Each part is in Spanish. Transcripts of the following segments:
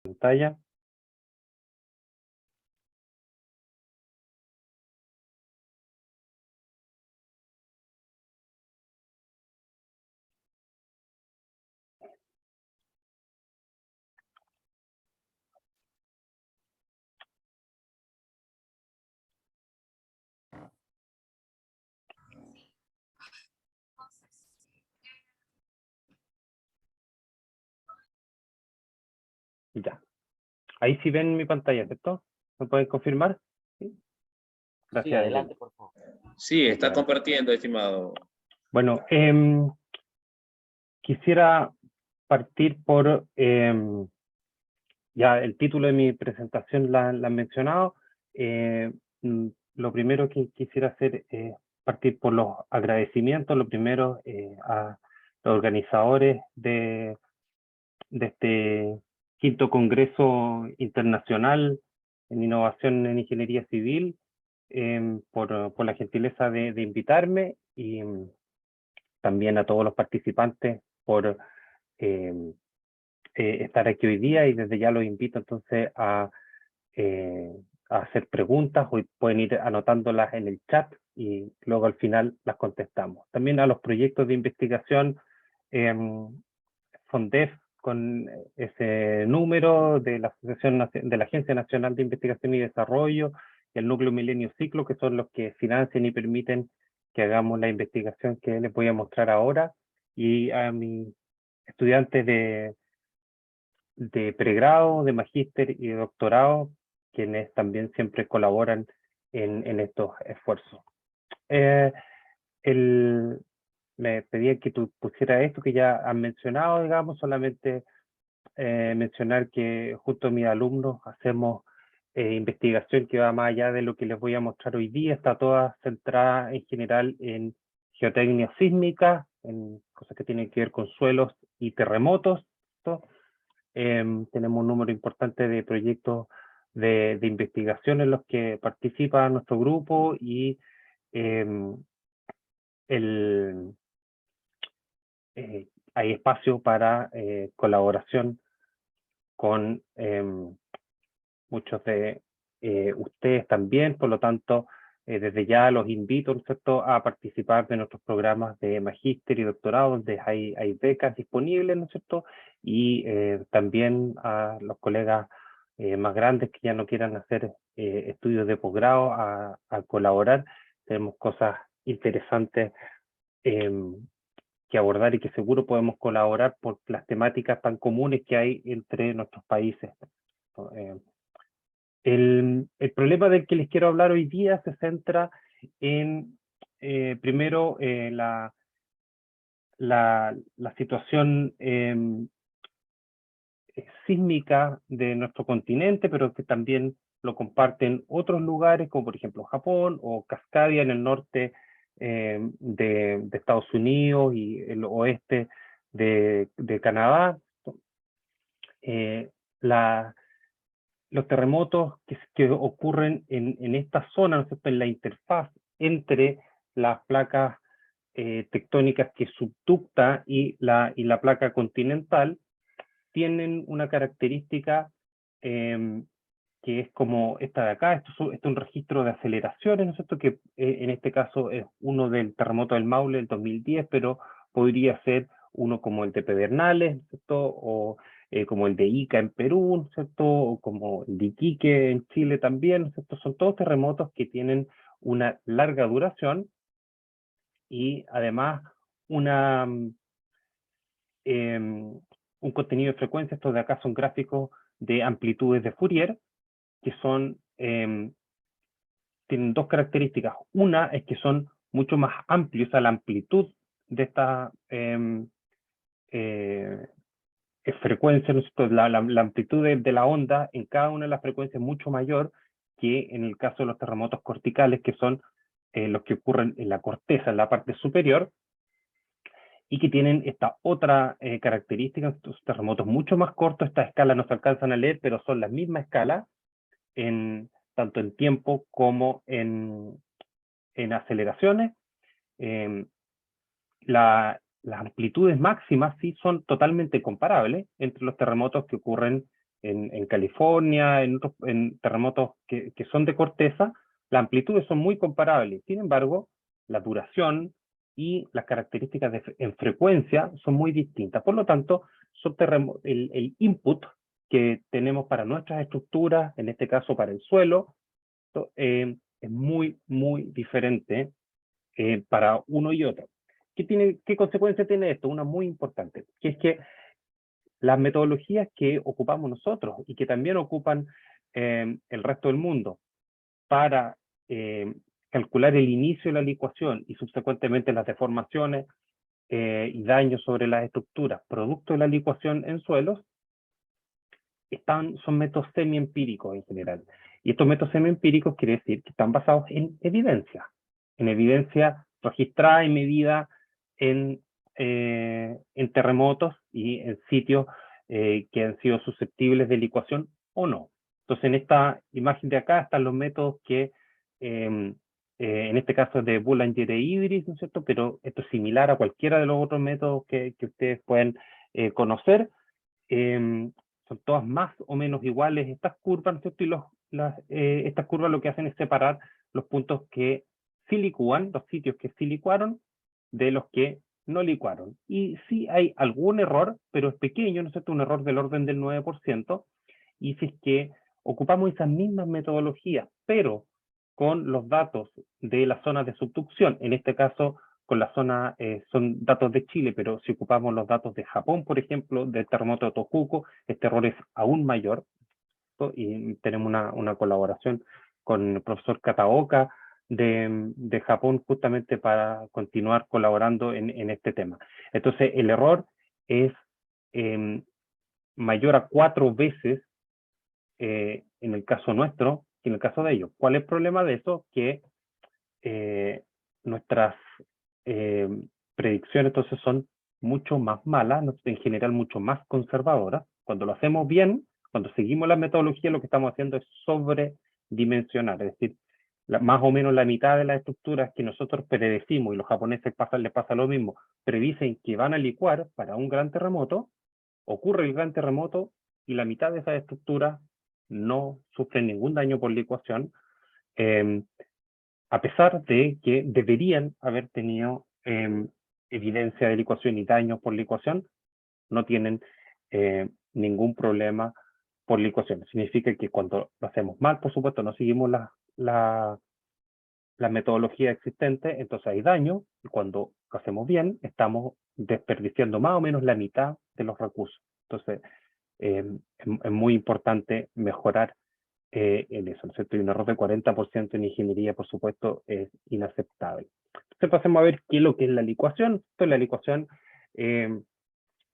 pantalla. Ya. Ahí sí ven mi pantalla, ¿cierto? ¿Me pueden confirmar? Sí. Gracias. Sí, adelante, por favor. Sí, está compartiendo, estimado. Bueno, quisiera partir por, ya el título de mi presentación la han mencionado. Lo primero que quisiera hacer es partir por los agradecimientos. Lo primero a los organizadores de este quinto Congreso Internacional en Innovación en Ingeniería Civil, por la gentileza de invitarme, y también a todos los participantes por estar aquí hoy día, y desde ya los invito entonces a hacer preguntas. Hoy pueden ir anotándolas en el chat y luego al final las contestamos. También a los proyectos de investigación FONDEF, con ese número de la Asociación de la Agencia Nacional de Investigación y Desarrollo, y el Núcleo Milenio Ciclo, que son los que financian y permiten que hagamos la investigación que les voy a mostrar ahora, y a mis estudiantes de pregrado, de magíster y de doctorado, quienes también siempre colaboran en estos esfuerzos. Me pedía que tú pusieras esto que ya han mencionado, digamos, solamente mencionar que junto a mis alumnos hacemos investigación que va más allá de lo que les voy a mostrar hoy día. Está toda centrada en general en geotecnia sísmica, en cosas que tienen que ver con suelos y terremotos, ¿no? Tenemos un número importante de proyectos de investigación en los que participa nuestro grupo, y el, hay espacio para colaboración con muchos de ustedes también. Por lo tanto, desde ya los invito, ¿no es cierto?, a participar de nuestros programas de magíster y doctorado, donde hay becas disponibles, ¿no es cierto?, y también a los colegas más grandes que ya no quieran hacer estudios de posgrado, a colaborar. Tenemos cosas interesantes que abordar, y que seguro podemos colaborar por las temáticas tan comunes que hay entre nuestros países. El problema del que les quiero hablar hoy día se centra en, primero, la situación sísmica de nuestro continente, pero que también lo comparten otros lugares, como por ejemplo Japón o Cascadia en el norte de Estados Unidos, y el oeste de Canadá. Eh, los terremotos que ocurren en esta zona, ¿no es cierto?, en la interfaz entre las placas tectónicas que subducta y la placa continental, tienen una característica que es como esta de acá. Esto es un registro de aceleraciones, ¿no es cierto?, que en este caso es uno del terremoto del Maule del 2010, pero podría ser uno como el de Pedernales, ¿no es cierto?, o como el de Ica en Perú, ¿no es cierto?, o como el de Iquique en Chile también, ¿no es cierto? Son todos terremotos que tienen una larga duración, y además una un contenido de frecuencia. Estos de acá son gráficos de amplitudes de Fourier, que son, tienen dos características. Una es que son mucho más amplios. O sea, la amplitud de esta frecuencia, ¿no es cierto?, la amplitud de la onda en cada una de las frecuencias es mucho mayor que en el caso de los terremotos corticales, que son los que ocurren en la corteza, en la parte superior, y que tienen esta otra característica. Estos terremotos mucho más cortos. Estas escalas no se alcanzan a leer, pero son la misma escala, tanto en tiempo como en aceleraciones. Las amplitudes máximas sí son totalmente comparables entre los terremotos que ocurren en California, en terremotos que son de corteza, las amplitudes son muy comparables. Sin embargo, la duración y las características en frecuencia son muy distintas. Por lo tanto, el input que tenemos para nuestras estructuras, en este caso para el suelo, es muy, muy diferente para uno y otro. ¿Qué consecuencia tiene esto? Una muy importante, que es que las metodologías que ocupamos nosotros y que también ocupan el resto del mundo para calcular el inicio de la licuación y subsecuentemente las deformaciones y daños sobre las estructuras producto de la licuación en suelos, son métodos semi-empíricos en general. Y estos métodos semi-empíricos quiere decir que están basados en evidencia registrada y medida en terremotos y en sitios que han sido susceptibles de licuación o no. Entonces, en esta imagen de acá están los métodos que, en este caso es de Boulanger e Idris, ¿no es cierto? Pero esto es similar a cualquiera de los otros métodos que ustedes pueden conocer. Son todas más o menos iguales estas curvas, ¿no es cierto? Y estas curvas lo que hacen es separar los puntos que sí licúan, los sitios que sí licuaron, de los que no licuaron. Y sí hay algún error, pero es pequeño, ¿no es cierto? Un error del orden del 9%, y si es que ocupamos esas mismas metodologías, pero con los datos de las zonas de subducción, en este caso con la zona, son datos de Chile, pero si ocupamos los datos de Japón, por ejemplo, del terremoto de Tohoku, este error es aún mayor, ¿no? Y tenemos una colaboración con el profesor Kataoka de Japón justamente para continuar colaborando en este tema. Entonces, el error es mayor a 4 veces en el caso nuestro que en el caso de ellos. ¿Cuál es el problema de eso? Que nuestras predicciones entonces son mucho más malas, en general mucho más conservadoras. Cuando lo hacemos bien, cuando seguimos la metodología, lo que estamos haciendo es sobredimensionar, es decir, más o menos la mitad de las estructuras que nosotros predecimos, y los japoneses les pasa lo mismo, predicen que van a licuar para un gran terremoto, ocurre el gran terremoto y la mitad de esas estructuras no sufren ningún daño por licuación, a pesar de que deberían haber tenido evidencia de licuación y daños por licuación, no tienen ningún problema por licuación. Significa que cuando lo hacemos mal, por supuesto, no seguimos la metodología existente, entonces hay daño, y cuando lo hacemos bien, estamos desperdiciando más o menos la mitad de los recursos. Entonces, es muy importante mejorar en eso, ¿no es cierto? Y un error de 40% en ingeniería, por supuesto, es inaceptable. Entonces pasemos a ver qué es lo que es la licuación. Entonces, la licuación,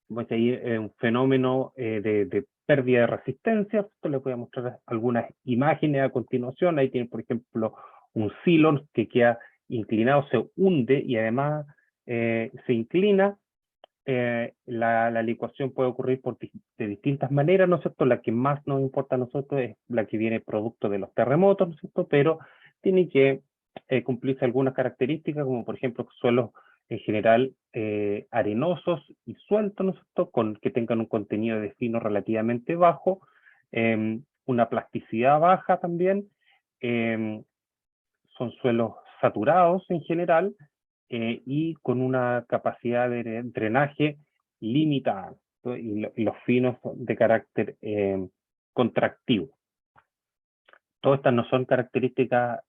voy a ir un fenómeno de pérdida de resistencia. Esto les voy a mostrar algunas imágenes a continuación. Ahí tienen, por ejemplo, un silo que queda inclinado, se hunde y además se inclina. La licuación puede ocurrir de distintas maneras, ¿no es cierto? La que más nos importa a nosotros es la que viene producto de los terremotos, ¿no es cierto? Pero tiene que cumplirse algunas características, como por ejemplo suelos en general arenosos y sueltos, ¿no es cierto? Que tengan un contenido de fino relativamente bajo, una plasticidad baja también, son suelos saturados en general, y con una capacidad de drenaje limitada, ¿no? Y los finos de carácter contractivo. Todas estas no son características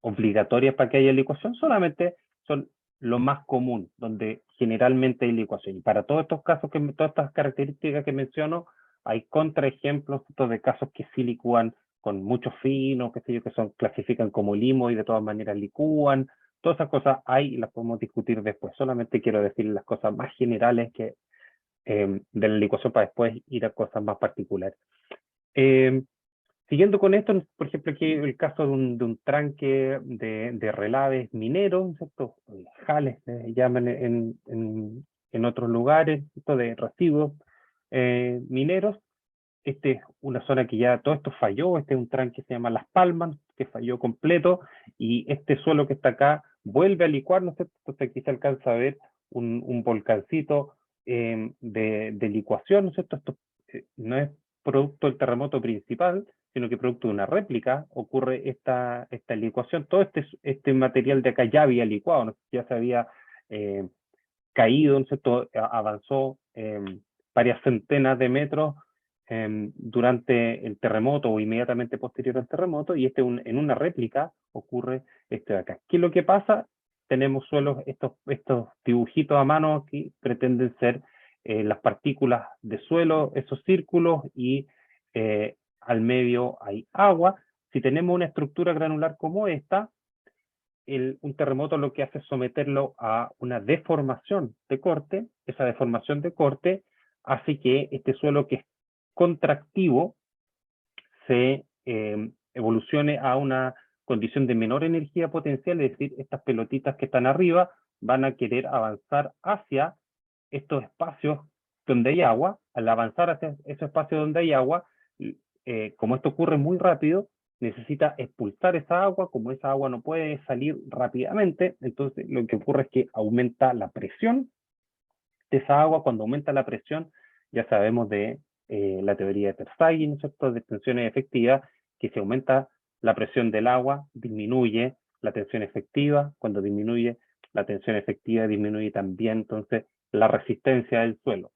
obligatorias para que haya licuación, solamente son lo más común, donde generalmente hay licuación. Y para todos estos casos, todas estas características que menciono, hay contraejemplos de casos que sí licúan con mucho fino, qué sé yo, que clasifican como limo y de todas maneras licúan. Todas esas cosas hay y las podemos discutir después. Solamente quiero decir las cosas más generales que, de la licuación para después ir a cosas más particulares. Siguiendo con esto, por ejemplo, aquí el caso de un tranque de relaves mineros, ¿cierto? Jales se llaman en otros lugares, ¿cierto? De residuos mineros. Este es una zona que ya todo esto falló, este es un tranque que se llama Las Palmas, que falló completo, y este suelo que está acá vuelve a licuar, ¿no es cierto? Entonces aquí se alcanza a ver un volcancito de licuación, ¿no es cierto? Esto no es producto del terremoto principal, sino que producto de una réplica ocurre esta licuación. Todo este material de acá ya había licuado, ¿no? Ya se había caído, ¿no es cierto? Avanzó varias centenas de metros durante el terremoto o inmediatamente posterior al terremoto, y en una réplica ocurre esto de acá. ¿Qué es lo que pasa? Tenemos suelos, estos dibujitos a mano que pretenden ser las partículas de suelo, esos círculos, y al medio hay agua. Si tenemos una estructura granular como esta, un terremoto lo que hace es someterlo a una deformación de corte. Esa deformación de corte hace que este suelo, que es contractivo, se evolucione a una condición de menor energía potencial, es decir, estas pelotitas que están arriba van a querer avanzar hacia estos espacios donde hay agua. Al avanzar hacia esos espacios donde hay agua, como esto ocurre muy rápido, necesita expulsar esa agua. Como esa agua no puede salir rápidamente, entonces lo que ocurre es que aumenta la presión de esa agua. Cuando aumenta la presión, ya sabemos de la teoría de Terzaghi, ¿no es cierto?, de tensiones efectivas, que si aumenta la presión del agua, disminuye la tensión efectiva. Cuando disminuye la tensión efectiva, disminuye también entonces la resistencia del suelo.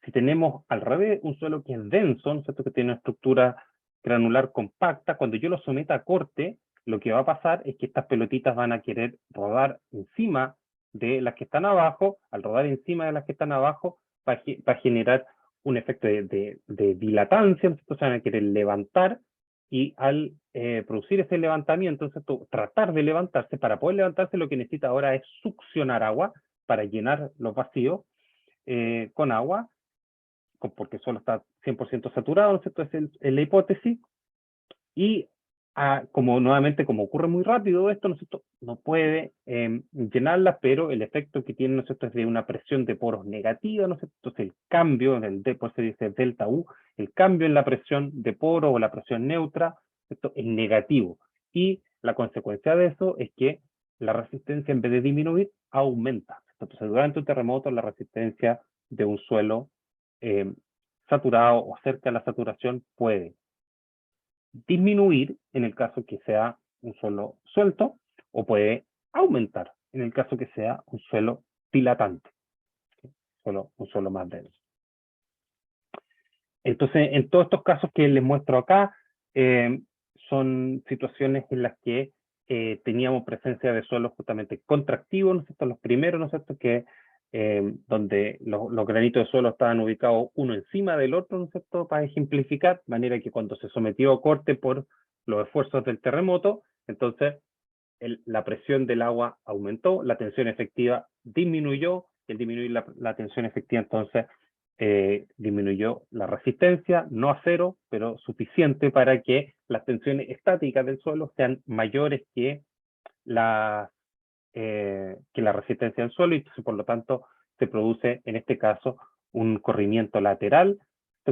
Si tenemos al revés un suelo que es denso, ¿no es cierto?, que tiene una estructura granular compacta, cuando yo lo someta a corte, lo que va a pasar es que estas pelotitas van a querer rodar encima de las que están abajo. Al rodar encima de las que están abajo, va a generar un efecto de dilatancia, entonces van a querer levantar, y al producir ese levantamiento, entonces tratar de levantarse, para poder levantarse lo que necesita ahora es succionar agua para llenar los vacíos con agua, porque solo está 100% saturado, ¿no es cierto? Es la hipótesis. Y nuevamente, como ocurre muy rápido esto, ¿no es cierto?, no puede llenarlas, pero el efecto que tiene, ¿no es cierto?, es de una presión de poros negativa, ¿no es cierto? Entonces el cambio, por se dice delta U, el cambio en la presión de poro o la presión neutra, esto es negativo. Y la consecuencia de eso es que la resistencia, en vez de disminuir, aumenta. Entonces durante un terremoto, la resistencia de un suelo saturado o cerca de la saturación puede disminuir en el caso que sea un suelo suelto, o puede aumentar en el caso que sea un suelo dilatante, un suelo más denso. Entonces, en todos estos casos que les muestro acá, son situaciones en las que teníamos presencia de suelos justamente contractivos, ¿no es cierto?, los primeros, ¿no es cierto?, que donde los granitos de suelo estaban ubicados uno encima del otro, ¿no es cierto?, para ejemplificar, de manera que cuando se sometió a corte por los esfuerzos del terremoto, entonces la presión del agua aumentó, la tensión efectiva disminuyó, y al disminuir la tensión efectiva, entonces disminuyó la resistencia, no a cero, pero suficiente para que las tensiones estáticas del suelo sean mayores que la resistencia del suelo, y por lo tanto se produce en este caso un corrimiento lateral,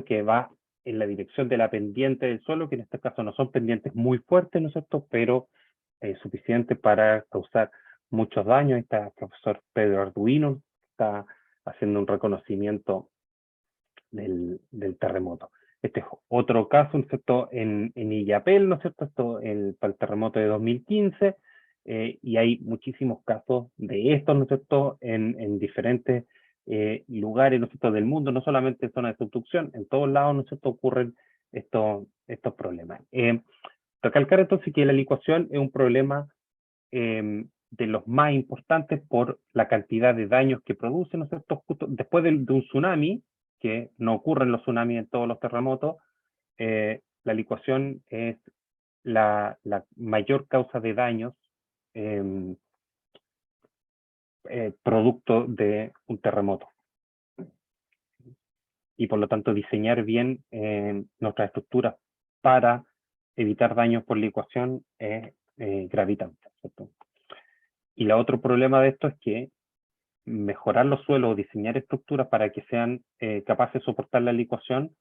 que va en la dirección de la pendiente del suelo, que en este caso no son pendientes muy fuertes, ¿no es cierto?, pero suficiente para causar muchos daños. Ahí está el profesor Pedro Arduino, está haciendo un reconocimiento del terremoto. Este es otro caso, ¿no es cierto?, en Illapel, ¿no es cierto?, para el terremoto de 2015, y hay muchísimos casos de estos, ¿no es cierto?, en diferentes lugares, ¿no es cierto?, del mundo, no solamente en zonas de subducción, en todos lados, ¿no es cierto?, ocurren estos problemas. Recalcar entonces que la licuación es un problema de los más importantes por la cantidad de daños que produce, ¿no es cierto? Justo después de un tsunami, que no ocurren los tsunamis en todos los terremotos, la licuación es la mayor causa de daños producto de un terremoto. Y por lo tanto diseñar bien nuestras estructuras para evitar daños por licuación es gravitante, ¿cierto? Y el otro problema de esto es que mejorar los suelos o diseñar estructuras para que sean capaces de soportar la licuación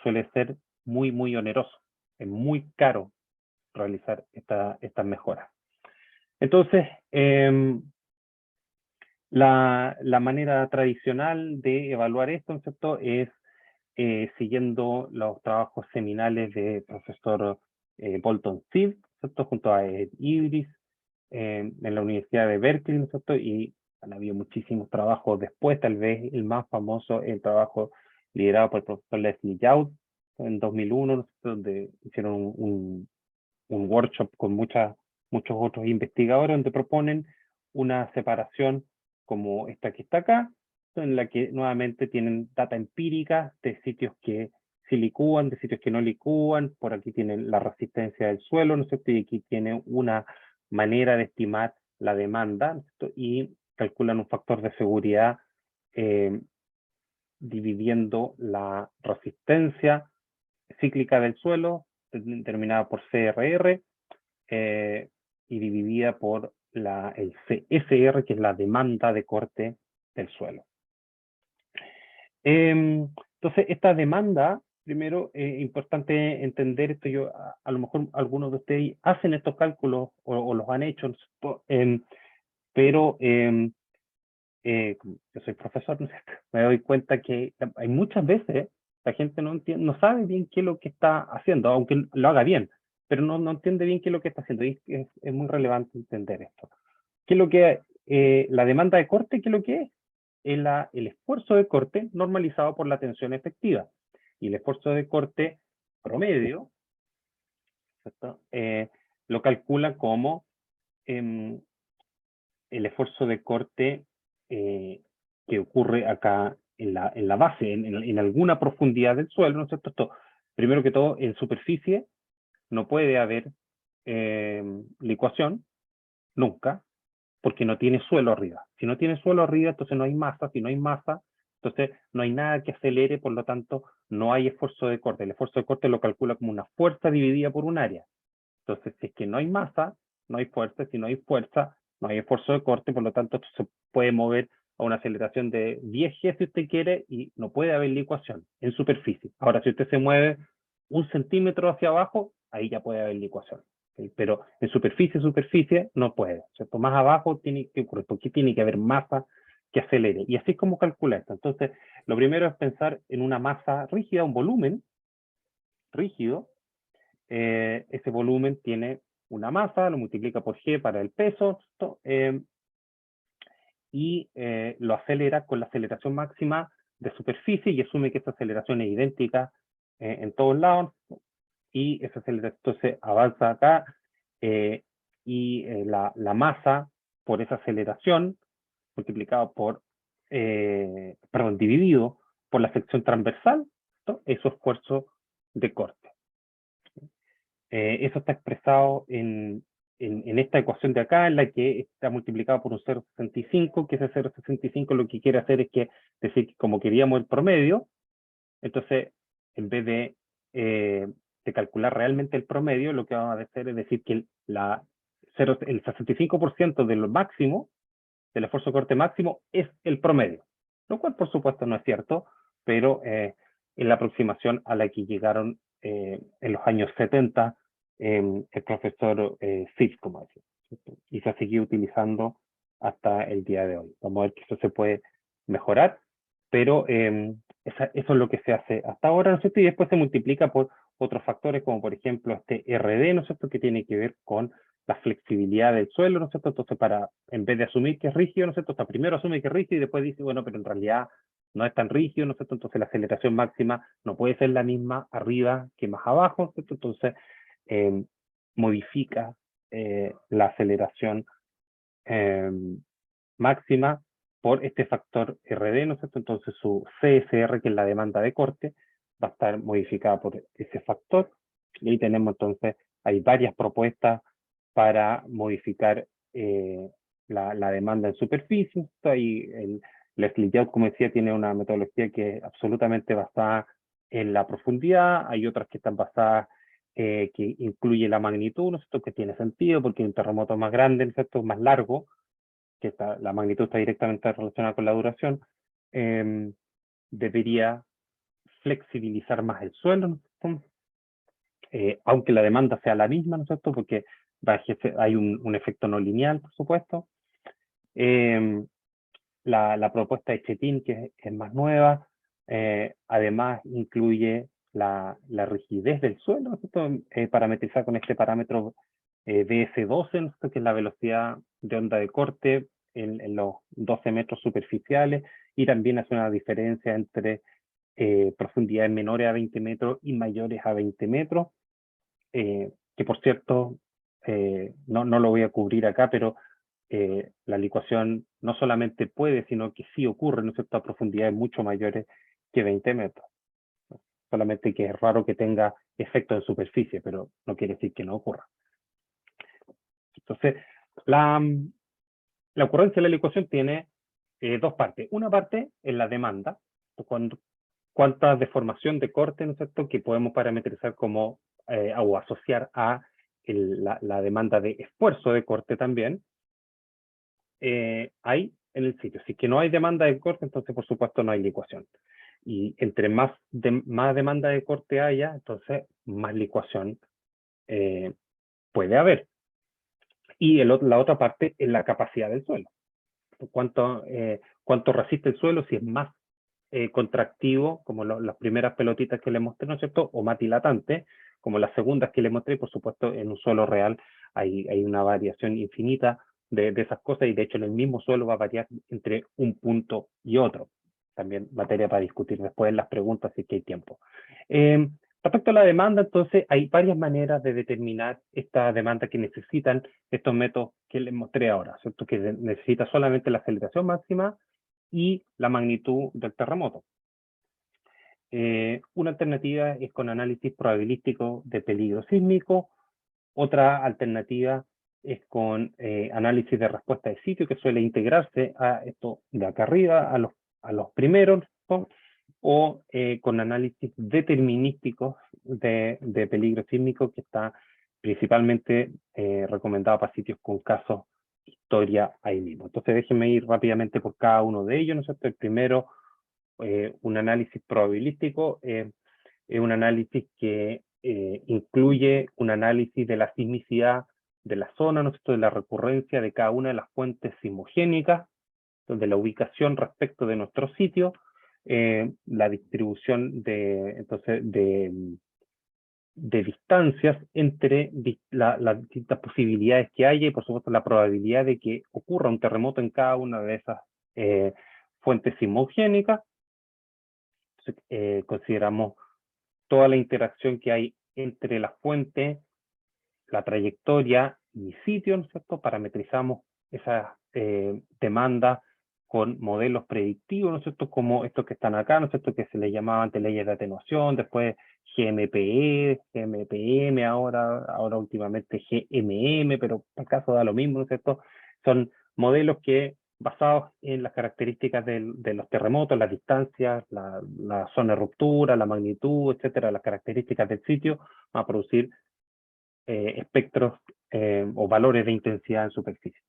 suele ser muy, muy oneroso. Es muy caro realizar estas mejoras. Entonces, la manera tradicional de evaluar esto, ¿no es cierto?, es siguiendo los trabajos seminales del profesor Bolton Sibb, ¿cierto? Junto a Ed Idris, en la Universidad de Berkeley, ¿no es cierto? Y han habido muchísimos trabajos después, tal vez el más famoso, el trabajo liderado por el profesor Leslie Youd en 2001, ¿no es cierto? Donde hicieron un workshop con muchos otros investigadores, donde proponen una separación como esta que está acá, en la que nuevamente tienen data empírica de sitios que sí licúan, de sitios que no licúan, por aquí tienen la resistencia del suelo, ¿no es cierto? Y aquí tienen una manera de estimar la demanda, ¿no es cierto? Y calculan un factor de seguridad dividiendo la resistencia cíclica del suelo, determinada por CRR, y dividida por el CSR, que es la demanda de corte del suelo. Entonces, esta demanda, primero, es importante entender esto. A lo mejor algunos de ustedes hacen estos cálculos o los han hecho, pero yo soy profesor, ¿no es cierto? Me doy cuenta que hay muchas veces la gente no sabe bien qué es lo que está haciendo, aunque lo haga bien, pero no entiende bien qué es lo que está haciendo, y es muy relevante entender esto. ¿Qué es lo que la demanda de corte? ¿Qué es lo que es? El esfuerzo de corte normalizado por la tensión efectiva. Y el esfuerzo de corte promedio, ¿cierto? Lo calcula como el esfuerzo de corte que ocurre acá en la base, en alguna profundidad del suelo, ¿no es cierto? Esto, primero que todo, en superficie no puede haber licuación, nunca, porque no tiene suelo arriba. Si no tiene suelo arriba, entonces no hay masa. Si no hay masa, entonces no hay nada que acelere, por lo tanto, no hay esfuerzo de corte. El esfuerzo de corte lo calcula como una fuerza dividida por un área. Entonces, si es que no hay masa, no hay fuerza. Si no hay fuerza, no hay esfuerzo de corte, por lo tanto, esto se puede mover a una aceleración de 10 G si usted quiere, y no puede haber licuación en superficie. Ahora, si usted se mueve 1 centímetro hacia abajo, ahí ya puede haber licuación. ¿Sí? Pero en superficie, no puede, ¿cierto? Más abajo tiene que ocurrir, porque tiene que haber masa que acelere. Y así es como calcula esto. Entonces, lo primero es pensar en una masa rígida, un volumen rígido. Ese volumen tiene una masa, lo multiplica por G para el peso, y lo acelera con la aceleración máxima de superficie, y asume que esa aceleración es idéntica en todos lados, y esa aceleración entonces avanza acá, y la masa por esa aceleración multiplicado por, dividido por la sección transversal, ¿no? Es su esfuerzo de corte. Eso está expresado en esta ecuación de acá, en la que está multiplicado por un 0,65, que ese 0,65 lo que quiere hacer es que, decir, que como queríamos el promedio, entonces, en vez de calcular realmente el promedio, lo que vamos a hacer es decir que el 65% de lo máximo, del esfuerzo de corte máximo, es el promedio. Lo cual, por supuesto, no es cierto, pero es la aproximación a la que llegaron en los años 70 el profesor Sibb, como decía, y se ha seguido utilizando hasta el día de hoy. Vamos a ver que eso se puede mejorar, pero eso es lo que se hace hasta ahora, ¿no es cierto? Y después se multiplica por otros factores, como por ejemplo este RD, ¿no es cierto?, que tiene que ver con la flexibilidad del suelo, ¿no es cierto? Entonces, en vez de asumir que es rígido, ¿no es cierto?, hasta primero asume que es rígido y después dice, bueno, pero en realidad no es tan rígido, ¿no es cierto? Entonces la aceleración máxima no puede ser la misma arriba que más abajo, ¿no es cierto? Entonces modifica la aceleración máxima por este factor RD, ¿no es cierto? Entonces su CSR, que es la demanda de corte, va a estar modificada por ese factor. Y ahí tenemos entonces, hay varias propuestas para modificar la demanda en superficie. Ahí Leslie Youd, como decía, tiene una metodología que es absolutamente basada en la profundidad. Hay otras que están basadas que incluye la magnitud, ¿no es cierto?, que tiene sentido porque un terremoto más grande, ¿no es cierto?, más largo, que la magnitud está directamente relacionada con la duración, debería flexibilizar más el suelo, ¿no? Aunque la demanda sea la misma, ¿no es cierto?, porque hay un efecto no lineal, por supuesto. La propuesta de Chetin, que es más nueva, Además, incluye la rigidez del suelo, ¿no es cierto? Parametrizar con este parámetro DS12, ¿no es cierto? Que es la velocidad de onda de corte en los 12 metros superficiales, y también hace una diferencia entre profundidades menores a 20 metros y mayores a 20 metros, que por cierto, no lo voy a cubrir acá, pero la licuación no solamente puede, sino que sí ocurre, ¿no es cierto?, a profundidades mucho mayores que 20 metros. Solamente que es raro que tenga efecto en superficie, pero no quiere decir que no ocurra. Entonces, la ocurrencia de la licuación tiene dos partes. Una parte es la demanda, cuánta deformación de corte, ¿no es cierto?, que podemos parametrizar como, o asociar a la demanda de esfuerzo de corte también, hay en el sitio. Si es que no hay demanda de corte, entonces por supuesto no hay licuación. Y entre más demanda de corte haya, entonces más licuación puede haber. Y la otra parte es la capacidad del suelo. Cuánto resiste el suelo, si es más contractivo, como las primeras pelotitas que le mostré, ¿no es cierto? O más dilatante, como las segundas que le mostré. Por supuesto, en un suelo real hay una variación infinita de esas cosas, y de hecho en el mismo suelo va a variar entre un punto y otro. También materia para discutir después en las preguntas, si es que hay tiempo. Respecto a la demanda, entonces, hay varias maneras de determinar esta demanda que necesitan estos métodos que les mostré ahora, ¿cierto? Que necesita solamente la aceleración máxima y la magnitud del terremoto. Una alternativa es con análisis probabilístico de peligro sísmico. Otra alternativa es con análisis de respuesta de sitio, que suele integrarse a esto de acá arriba, a los primeros, ¿no? O con análisis determinísticos de peligro sísmico, que está principalmente recomendado para sitios con casos historia ahí mismo. Entonces déjenme ir rápidamente por cada uno de ellos, ¿no es cierto? El primero, un análisis probabilístico, es un análisis que incluye un análisis de la sismicidad de la zona, ¿no es cierto?, de la recurrencia de cada una de las fuentes sismogénicas, de la ubicación respecto de nuestro sitio, la distribución de distancias entre las distintas posibilidades que haya, y por supuesto la probabilidad de que ocurra un terremoto en cada una de esas fuentes sismogénicas. Consideramos toda la interacción que hay entre la fuente, la trayectoria y sitio, ¿no es cierto? Parametrizamos esas demandas con modelos predictivos, ¿no es cierto?, como estos que están acá, ¿no es cierto?, que se les llamaba antes leyes de atenuación, después GMPE, GMPM, ahora últimamente GMM, pero en caso da lo mismo, ¿no es cierto? Son modelos que, basados en las características de los terremotos, las distancias, la zona de ruptura, la magnitud, etcétera, las características del sitio, van a producir espectros o valores de intensidad en superficie.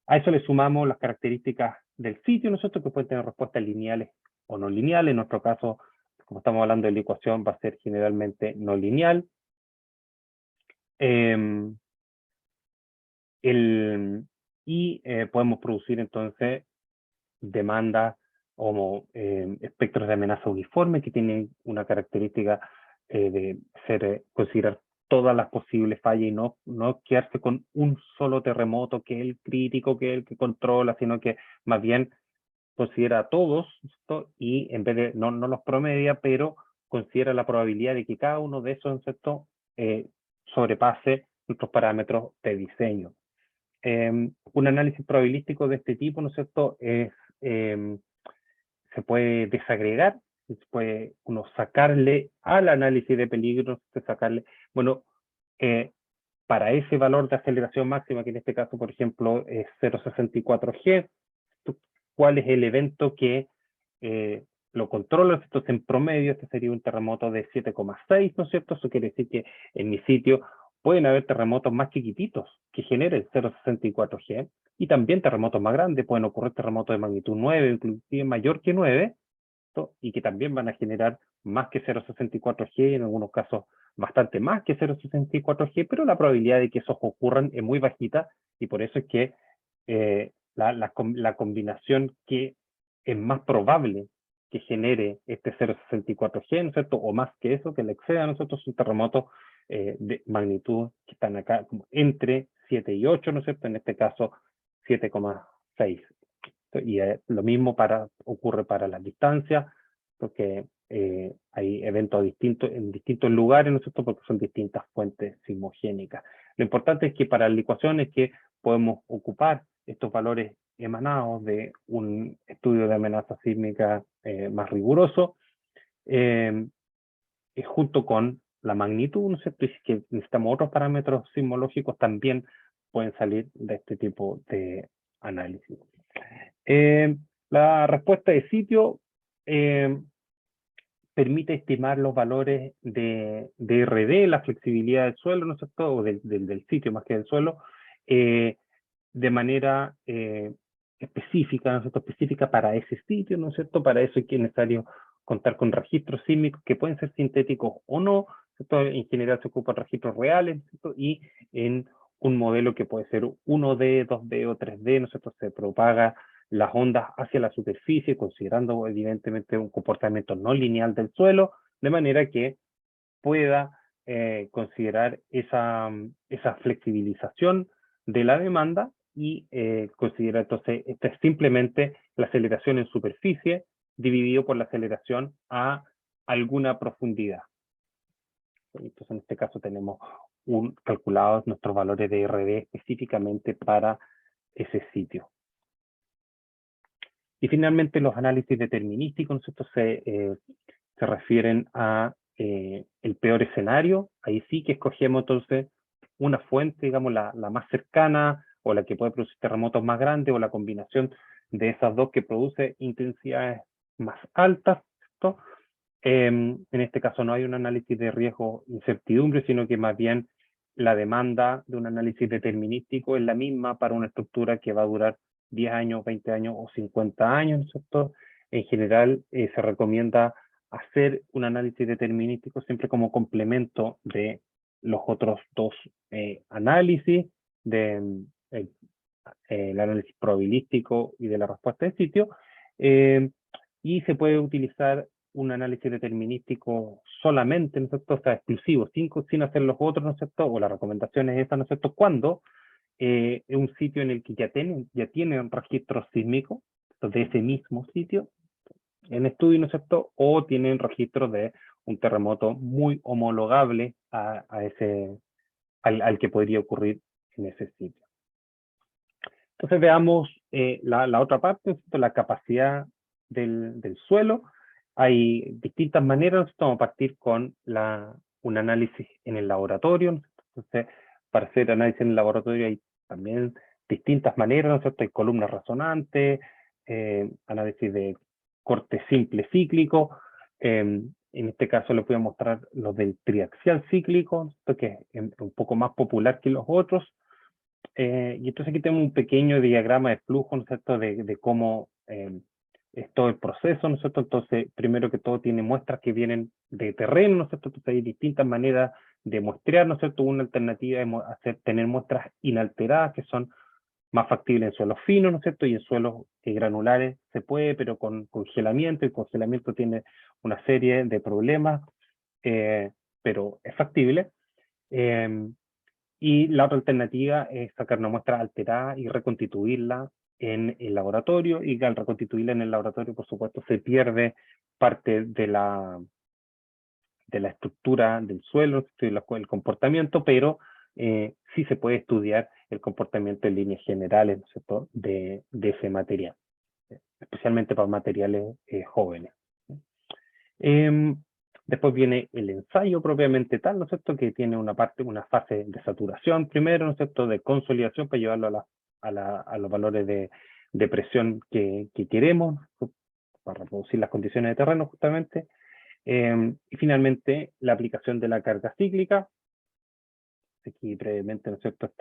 A eso le sumamos las características del sitio, nosotros, que pueden tener respuestas lineales o no lineales. En nuestro caso, como estamos hablando de la ecuación, va a ser generalmente no lineal. Podemos producir entonces demandas o espectros de amenaza uniforme, que tienen una característica de considerar todas las posibles fallas y no quedarse con un solo terremoto que es el crítico, que es el que controla, sino que más bien considera a todos, ¿cierto? Y en vez de, no los promedia, pero considera la probabilidad de que cada uno de esos, ¿cierto?, sobrepase nuestros parámetros de diseño. Un análisis probabilístico de este tipo, ¿no es cierto?, se puede desagregar, se puede uno sacarle al análisis de peligro, bueno, para ese valor de aceleración máxima, que en este caso, por ejemplo, es 0,64 G, ¿cuál es el evento que lo controla? Entonces, en promedio, este sería un terremoto de 7,6, ¿no es cierto? Eso quiere decir que en mi sitio pueden haber terremotos más chiquititos que generen 0,64 G, y también terremotos más grandes. Pueden ocurrir terremotos de magnitud 9, inclusive mayor que 9, ¿no?, y que también van a generar más que 0,64 G, en algunos casos bastante más que 0,64 G, pero la probabilidad de que esos ocurran es muy bajita, y por eso es que la combinación que es más probable que genere este 0,64G, ¿no es cierto? O más que eso, que le exceda, ¿no es cierto? Son terremotos de magnitud que están acá como entre 7 y 8, ¿no es cierto? En este caso, 7,6. Y lo mismo ocurre para las distancias, porque hay eventos distintos en distintos lugares, ¿no es cierto? Porque son distintas fuentes sismogénicas. Lo importante es que para la ecuación es que podemos ocupar estos valores emanados de un estudio de amenaza sísmica más riguroso, junto con la magnitud, ¿no es cierto? Y si que necesitamos otros parámetros sismológicos, también pueden salir de este tipo de análisis. La respuesta de sitio permite estimar los valores de RD, la flexibilidad del suelo, ¿no es cierto? O del sitio más que del suelo, de manera específica, ¿no es cierto? Específica para ese sitio, ¿no es cierto? Para eso es necesario contar con registros sísmicos que pueden ser sintéticos o no, ¿cierto? En general se ocupan registros reales, ¿cierto? Y en un modelo que puede ser 1D, 2D o 3D, ¿no es cierto? Se propaga las ondas hacia la superficie, considerando evidentemente un comportamiento no lineal del suelo, de manera que pueda considerar esa flexibilización de la demanda y considera entonces, esta es simplemente la aceleración en superficie dividido por la aceleración a alguna profundidad. Entonces en este caso tenemos calculados nuestros valores de RD específicamente para ese sitio. Y finalmente los análisis determinísticos, ¿no? Se refieren a el peor escenario. Ahí sí que escogemos entonces una fuente, digamos, la más cercana o la que puede producir terremotos más grandes o la combinación de esas dos que produce intensidades más altas, ¿cierto? En este caso no hay un análisis de riesgo incertidumbre, sino que más bien la demanda de un análisis determinístico es la misma para una estructura que va a durar 10 años, 20 años o 50 años, ¿no es cierto? En general se recomienda hacer un análisis determinístico siempre como complemento de los otros dos análisis, el análisis probabilístico y de la respuesta de sitio, y se puede utilizar un análisis determinístico solamente, ¿no es cierto? O sea, exclusivo, sin hacer los otros, ¿no es cierto? O la recomendación es esa, ¿no es cierto? Cuando es un sitio en el que ya tienen registros sísmicos de ese mismo sitio en estudio, ¿no es cierto? O tienen registros de un terremoto muy homologable al que podría ocurrir en ese sitio. Entonces veamos la otra parte, ¿no es cierto? La capacidad del suelo. Hay distintas maneras, vamos a partir con un análisis en el laboratorio, ¿no? Entonces, para hacer análisis en el laboratorio hay también distintas maneras, ¿no es cierto? Hay columnas resonantes, análisis de corte simple cíclico, en este caso les voy a mostrar los del triaxial cíclico, que es un poco más popular que los otros, y entonces aquí tenemos un pequeño diagrama de flujo, ¿no es cierto?, de cómo es todo el proceso, ¿no es cierto? Entonces, primero que todo tiene muestras que vienen de terreno, ¿no es cierto? Entonces hay distintas maneras de muestrear, ¿no es cierto? Una alternativa es tener muestras inalteradas, que son más factibles en suelos finos, ¿no es cierto? Y en suelos granulares se puede, pero con congelamiento, y congelamiento tiene una serie de problemas, pero es factible. Y la otra alternativa es sacar una muestra alterada y reconstituirla en el laboratorio, y al reconstituirla en el laboratorio, por supuesto, se pierde parte de la estructura del suelo, el comportamiento, pero sí se puede estudiar el comportamiento en líneas generales, ¿no es cierto?, de ese material, especialmente para materiales jóvenes. Después viene el ensayo propiamente tal, ¿no es cierto?, que tiene una fase de saturación primero, ¿no es cierto?, de consolidación para llevarlo a los valores de presión que queremos, para reproducir las condiciones de terreno justamente. Y finalmente la aplicación de la carga cíclica. Aquí brevemente, ¿no es cierto?,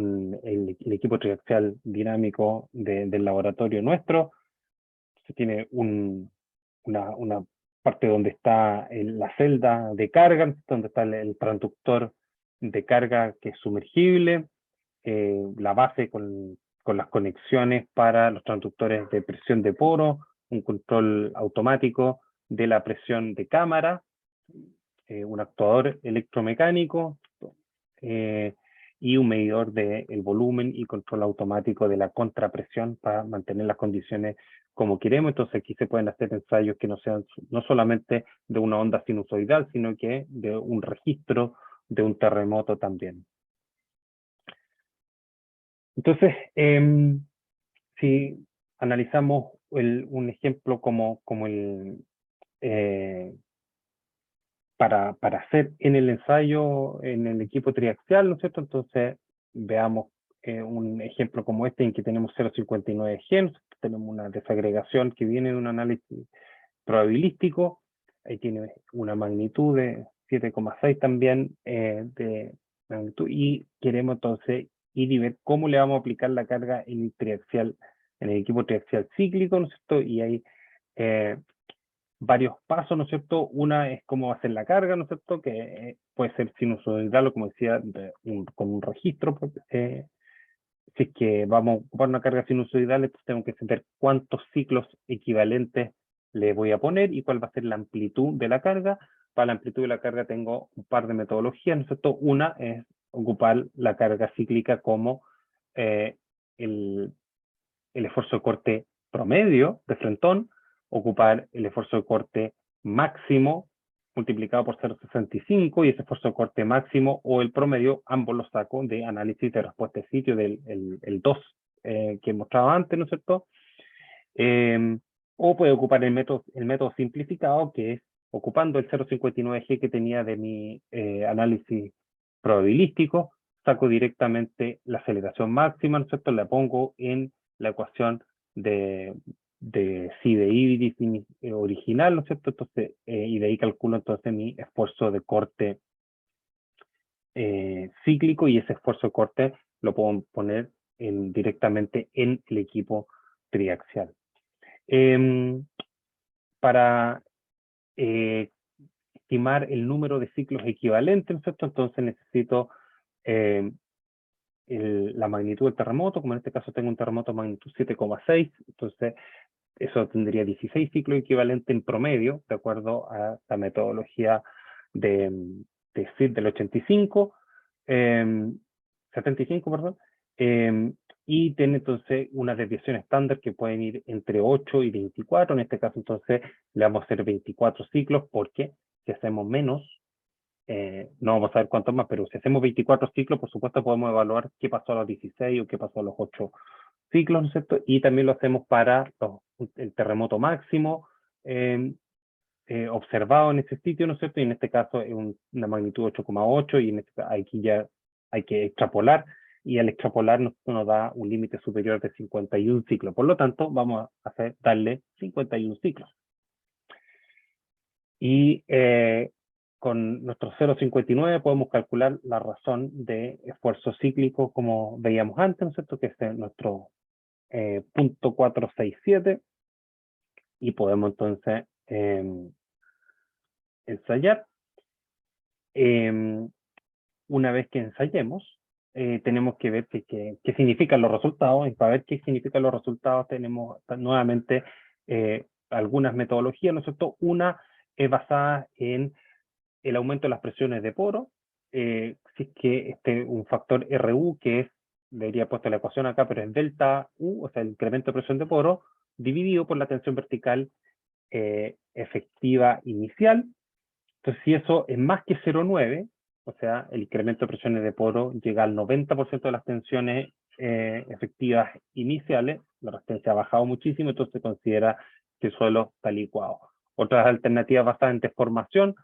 el equipo triaxial dinámico del laboratorio nuestro. Se tiene una parte donde está la celda de carga, donde está el transductor de carga que es sumergible, la base con con las conexiones para los transductores de presión de poro, un control automático de la presión de cámara, un actuador electromecánico, y un medidor del volumen y control automático de la contrapresión para mantener las condiciones como queremos. Entonces aquí se pueden hacer ensayos que no sean no solamente de una onda sinusoidal, sino que de un registro de un terremoto también. Entonces, si analizamos un ejemplo como el para hacer en el ensayo, en el equipo triaxial, ¿no es cierto? Entonces, veamos un ejemplo como este en que tenemos 0,59 G, tenemos una desagregación que viene de un análisis probabilístico, ahí tiene una magnitud de 7,6 también de magnitud, y queremos entonces ir y ver cómo le vamos a aplicar la carga en el triaxial, en el equipo triaxial cíclico, ¿no es cierto? Y hay varios pasos, ¿no es cierto? Una es cómo hacer la carga, ¿no es cierto? Que puede ser sinusoidal o, como decía, con un registro. Si es que vamos a ocupar una carga sinusoidal, entonces tengo que saber cuántos ciclos equivalentes le voy a poner y cuál va a ser la amplitud de la carga. Para la amplitud de la carga tengo un par de metodologías, ¿no es cierto? Una es ocupar la carga cíclica como el esfuerzo de corte promedio de frentón, ocupar el esfuerzo de corte máximo multiplicado por 0,65 y ese esfuerzo de corte máximo o el promedio, ambos los saco de análisis de respuesta de sitio del el 2 que mostraba antes, ¿no es cierto? O puede ocupar el método simplificado, que es ocupando el 0,59G que tenía de mi análisis probabilístico, saco directamente la aceleración máxima, ¿no es cierto? La pongo en la ecuación de psi de Iris original, ¿no es cierto? Entonces, y de ahí calculo entonces mi esfuerzo de corte cíclico, y ese esfuerzo de corte lo puedo poner directamente en el equipo triaxial. Para estimar el número de ciclos equivalentes, ¿no es cierto? Entonces necesito la magnitud del terremoto, como en este caso tengo un terremoto de magnitud 7,6, entonces eso tendría 16 ciclos equivalentes en promedio, de acuerdo a la metodología de SID del 85, 75, perdón, y tiene entonces una desviación estándar que pueden ir entre 8 y 24, en este caso entonces le vamos a hacer 24 ciclos, porque si hacemos menos, no vamos a ver cuántos más, pero si hacemos 24 ciclos, por supuesto podemos evaluar qué pasó a los 16 o qué pasó a los 8 ciclos, ¿no es cierto? Y también lo hacemos para el terremoto máximo observado en ese sitio, ¿no es cierto? Y en este caso es una magnitud 8,8, y aquí ya hay que extrapolar, y al extrapolar nos da un límite superior de 51 ciclos. Por lo tanto, vamos a darle 51 ciclos. Y con nuestro 0,59 podemos calcular la razón de esfuerzo cíclico, como veíamos antes, ¿no es cierto? Que es nuestro 0,467, y podemos entonces ensayar. Una vez que ensayemos, tenemos que ver qué significan los resultados, y para ver qué significan los resultados tenemos nuevamente algunas metodologías, ¿no es cierto? Una es basada en el aumento de las presiones de poro, si es que un factor RU, que es, debería puesto la ecuación acá, pero es delta U, o sea, el incremento de presión de poro, dividido por la tensión vertical efectiva inicial. Entonces, si eso es más que 0,9, o sea, el incremento de presiones de poro llega al 90% de las tensiones efectivas iniciales, la resistencia ha bajado muchísimo, entonces se considera que el suelo está licuado. Otras alternativas basadas en deformación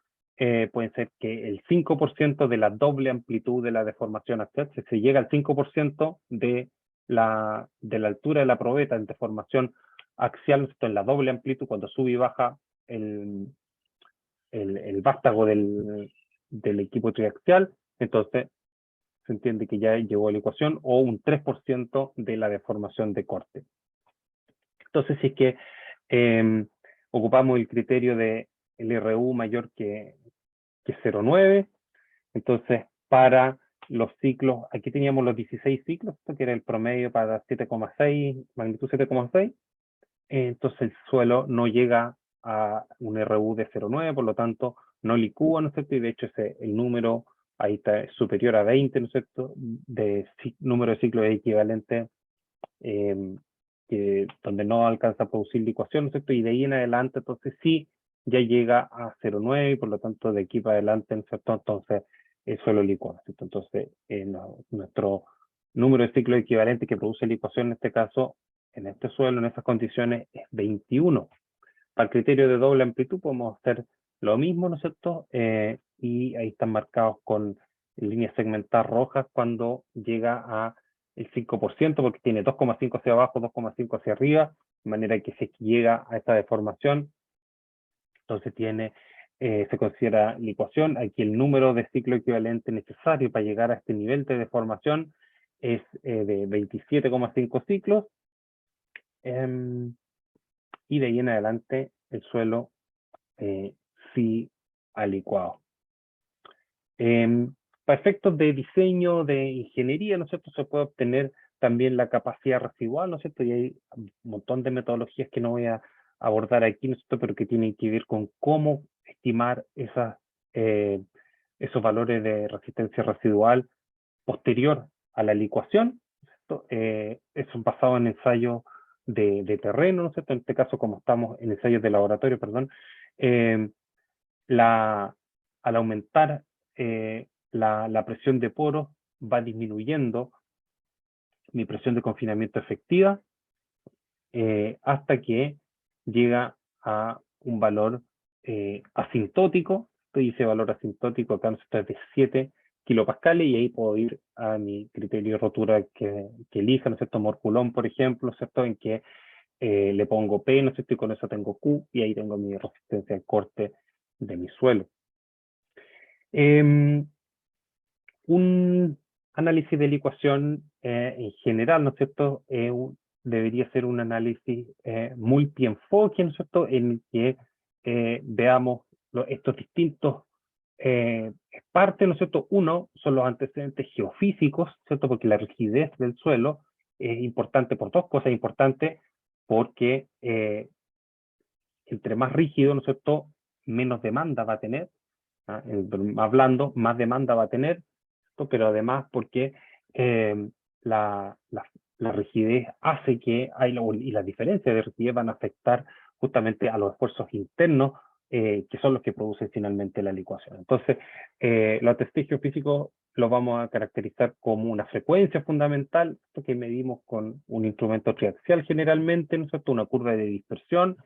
pueden ser que el 5% de la doble amplitud de la deformación axial, si se llega al 5% de la altura de la probeta en deformación axial, esto en la doble amplitud, cuando sube y baja el vástago del equipo triaxial, entonces se entiende que ya llegó a la ecuación, o un 3% de la deformación de corte. Entonces, si es que ocupamos el criterio de el RU mayor que 0,9, entonces para los ciclos, aquí teníamos los 16 ciclos, que era el promedio para 7,6, magnitud 7,6. Entonces el suelo no llega a un RU de 0,9, por lo tanto no licúa, ¿no es cierto? Y de hecho el número ahí está superior a 20, ¿no es cierto? De número de ciclos equivalente donde no alcanza a producir licuación, ¿no es cierto? Y de ahí en adelante, entonces sí, ya llega a 0,9 y por lo tanto de aquí para adelante, ¿no es cierto? Entonces el suelo licua, ¿no es cierto? Entonces nuestro número de ciclos equivalente que produce licuación en este caso, en este suelo, en estas condiciones, es 21. Para el criterio de doble amplitud podemos hacer lo mismo, ¿no es cierto? Y ahí están marcados con líneas segmentadas rojas cuando llega a el 5%, porque tiene 2,5 hacia abajo, 2,5 hacia arriba, de manera que si llega a esta deformación, entonces se considera licuación. Aquí el número de ciclo equivalente necesario para llegar a este nivel de deformación es de 27,5 ciclos. Y de ahí en adelante el suelo sí ha licuado. Para efectos de diseño, de ingeniería, ¿no es cierto? Se puede obtener también la capacidad residual, ¿no es cierto? Y hay un montón de metodologías que no voy a abordar aquí, ¿no es cierto? Pero que tienen que ver con cómo estimar esos valores de resistencia residual posterior a la licuación, ¿no es cierto? Eso basado en ensayos de terreno, ¿no es cierto? En este caso, como estamos en ensayos de laboratorio, perdón, al aumentar la presión de poros, va disminuyendo mi presión de confinamiento efectiva hasta que llega a un valor asintótico. Ese valor asintótico acá es de 7 kilopascales y ahí puedo ir a mi criterio de rotura que elija, ¿no es cierto? Morculón, por ejemplo, ¿no es cierto? En que le pongo P, ¿no es cierto? Y con eso tengo Q y ahí tengo mi resistencia al corte de mi suelo. Un análisis de licuación en general, ¿no es cierto? Debería ser un análisis multi-enfoque, ¿no es cierto? En el que veamos estos distintos partes, ¿no es cierto? Uno son los antecedentes geofísicos, ¿cierto? Porque la rigidez del suelo es importante por dos cosas importantes, porque entre más rígido, ¿no es cierto?, menos demanda va a tener, más blando, más demanda va a tener, pero además porque la rigidez hace que y las diferencias de rigidez van a afectar justamente a los esfuerzos internos que son los que producen finalmente la licuación. Entonces, los testes geofísicos los vamos a caracterizar como una frecuencia fundamental que medimos con un instrumento triaxial generalmente, ¿no es cierto?, una curva de dispersión,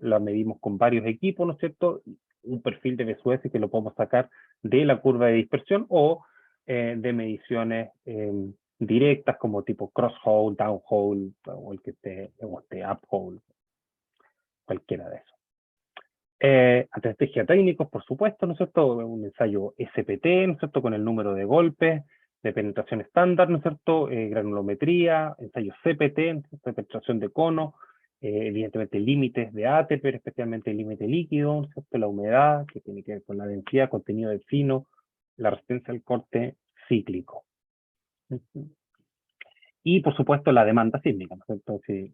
la medimos con varios equipos, ¿no es cierto?, un perfil de BSUS que lo podemos sacar de la curva de dispersión o de mediciones directas como tipo cross-hole, down-hole o este up-hole, cualquiera de esos. Estrategia técnicos, por supuesto, ¿no es cierto? Un ensayo SPT, ¿no es cierto? Con el número de golpes, de penetración estándar, ¿no es cierto? Granulometría, ensayo CPT, ¿no? De penetración de cono, evidentemente límites de ATE, pero especialmente el límite líquido, ¿no es cierto? La humedad, que tiene que ver con la densidad, contenido de fino, la resistencia al corte cíclico. Y, por supuesto, la demanda sísmica, ¿no es cierto? Si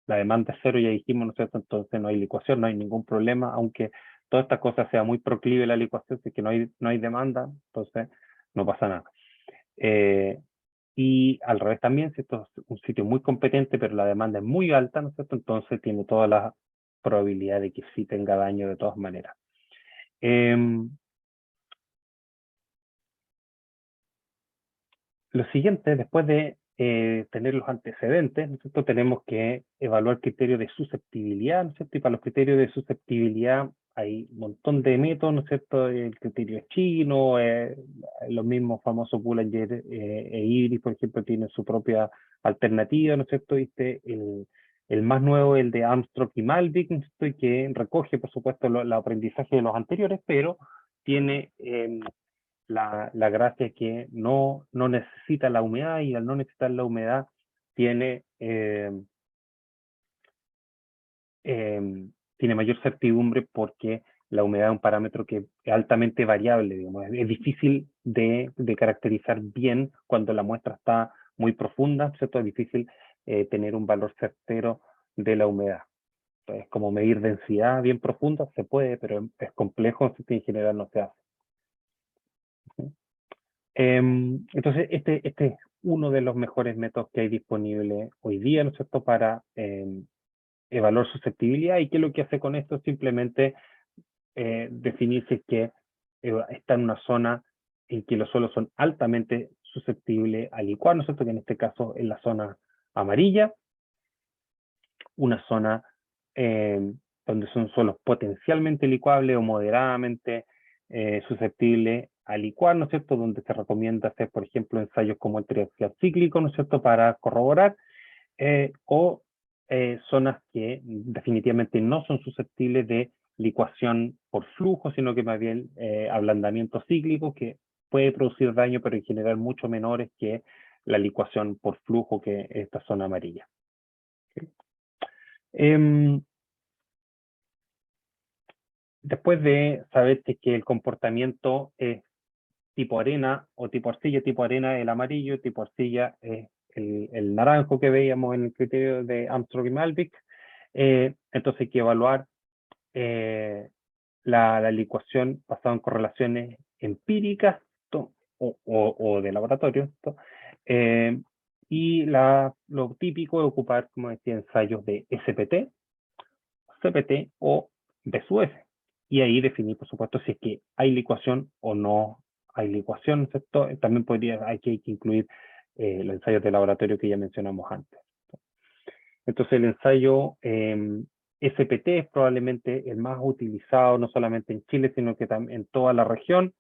la demanda es cero, ya dijimos, ¿no es cierto? Entonces no hay licuación, no hay ningún problema, aunque todas estas cosas sea muy proclive la licuación, si es que no hay demanda, entonces no pasa nada. Y al revés también, si esto es un sitio muy competente, pero la demanda es muy alta, ¿no es cierto? Entonces tiene toda la probabilidad de que sí tenga daño de todas maneras. Lo siguiente, después de tener los antecedentes, ¿no es cierto?, tenemos que evaluar criterios de susceptibilidad, ¿no es cierto? Y para los criterios de susceptibilidad hay un montón de métodos, ¿no es cierto? El criterio es chino, los mismos famosos Boulanger e Ibris, por ejemplo, tienen su propia alternativa, ¿no es cierto? El más nuevo, el de Armstrong y Malvik, ¿no es cierto? Y que recoge, por supuesto, el aprendizaje de los anteriores, pero tiene la gracia es que no necesita la humedad y al no necesitar la humedad tiene mayor certidumbre porque la humedad es un parámetro que es altamente variable, digamos. Es difícil de caracterizar bien cuando la muestra está muy profunda, ¿cierto? Es difícil tener un valor certero de la humedad. Entonces, como medir densidad bien profunda, se puede, pero es complejo, en general no se hace. Entonces, este es uno de los mejores métodos que hay disponible hoy día, ¿no es cierto?, para evaluar susceptibilidad. ¿Y qué es lo que hace con esto? Simplemente definir si es que está en una zona en que los suelos son altamente susceptibles a licuar, ¿no es cierto?, que en este caso es la zona amarilla, una zona donde son suelos potencialmente licuables o moderadamente susceptibles a licuar, ¿no es cierto?, donde se recomienda hacer, por ejemplo, ensayos como el triaxial cíclico, ¿no es cierto?, para corroborar, o zonas que definitivamente no son susceptibles de licuación por flujo, sino que más bien ablandamiento cíclico, que puede producir daño, pero en general mucho menores que la licuación por flujo, que es esta zona amarilla. ¿Okay? Después de saber que el comportamiento es tipo arena o tipo arena el amarillo, tipo arcilla es el naranjo que veíamos en el criterio de Armstrong y Malvik, entonces hay que evaluar la licuación basada en correlaciones empíricas o de laboratorio, y lo típico es ocupar, como decía, ensayos de SPT, CPT o BSUS. Y ahí definir, por supuesto, si es que hay licuación o no hay licuación, ¿cierto? También hay que incluir los ensayos de laboratorio que ya mencionamos antes. Entonces el ensayo SPT es probablemente el más utilizado, no solamente en Chile, sino que también en toda la región.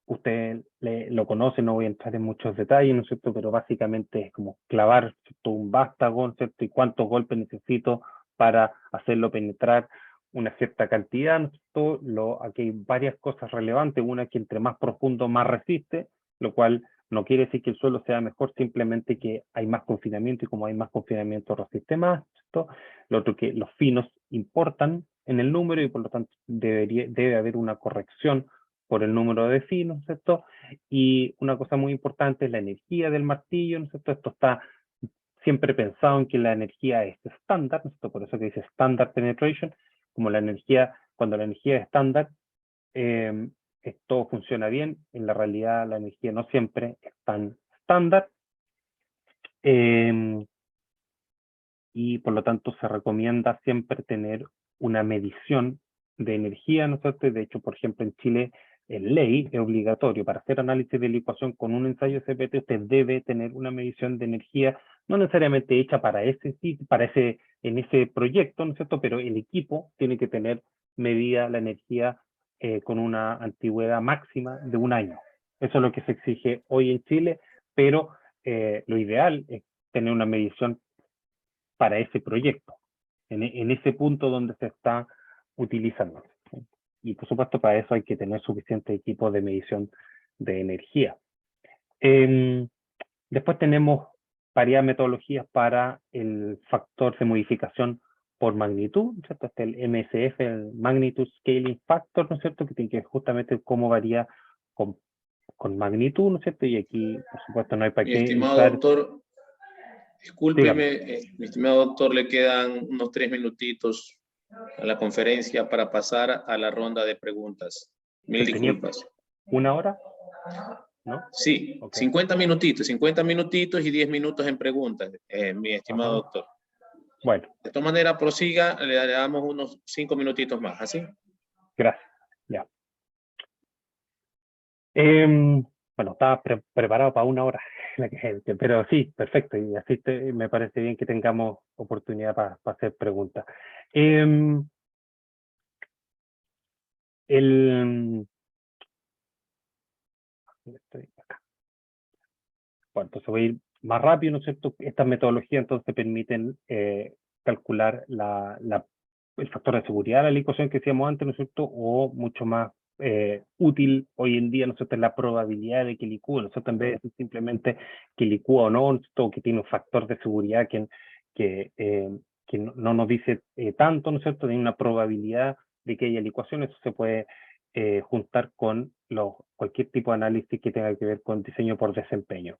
Usted lo conoce, no voy a entrar en muchos detalles, ¿no es cierto? Pero básicamente es como clavar, ¿cierto?, un vástago, ¿cierto?, y cuántos golpes necesito para hacerlo penetrar una cierta cantidad, ¿no es cierto? Aquí hay varias cosas relevantes, una que entre más profundo más resiste, lo cual no quiere decir que el suelo sea mejor, simplemente que hay más confinamiento, y como hay más confinamiento resiste más, ¿cierto? Lo otro, que los finos importan en el número, y por lo tanto debe haber una corrección por el número de finos, ¿cierto? Y una cosa muy importante es la energía del martillo, ¿no es cierto? Esto está siempre pensado en que la energía es estándar, ¿no es cierto? Por eso que dice standard penetration, como cuando la energía es estándar, todo funciona bien. En la realidad la energía no siempre es tan estándar, y por lo tanto se recomienda siempre tener una medición de energía, ¿no es cierto? De hecho, por ejemplo, en Chile, en ley es obligatorio para hacer análisis de licuación con un ensayo CPT, usted debe tener una medición de energía, no necesariamente hecha para en ese proyecto, ¿no es cierto? Pero el equipo tiene que tener medida la energía con una antigüedad máxima de 1 año. Eso es lo que se exige hoy en Chile, pero lo ideal es tener una medición para ese proyecto, en ese punto donde se está utilizando. Y por supuesto, para eso hay que tener suficiente equipo de medición de energía. Después tenemos varias metodologías para el factor de modificación por magnitud, ¿no es cierto? Este el MSF, el Magnitude Scaling Factor, ¿no es cierto?, que tiene que ver justamente cómo varía con magnitud, ¿no es cierto? Y aquí, por supuesto, no hay para Mi qué estimado entrar. doctor, Dígame. discúlpeme, mi estimado doctor, le quedan unos 3 minutitos a la conferencia para pasar a la ronda de preguntas. Mil ¿Tenía disculpas. 1 hora? ¿No? Sí, Ok. 50 minutitos y 10 minutos en preguntas, mi estimado Ajá. doctor. Bueno, De todas maneras, prosiga, le damos unos 5 minutitos más, ¿así? gracias. Ya. Bueno, estaba preparado para 1 hora, pero sí, perfecto. Y así me parece bien que tengamos oportunidad para hacer preguntas. Estoy acá. Bueno, entonces voy a ir más rápido, ¿no es cierto? Estas metodologías entonces permiten calcular el factor de seguridad de la licuación que decíamos antes, ¿no es cierto? O mucho más útil hoy en día, ¿no es cierto?, la probabilidad de que licúe, ¿no es cierto?, en vez de simplemente que licúa o no, ¿no es cierto?, que tiene un factor de seguridad que que no nos dice tanto, ¿no es cierto?, de una probabilidad de que haya licuación. Eso se puede juntar con cualquier tipo de análisis que tenga que ver con diseño por desempeño.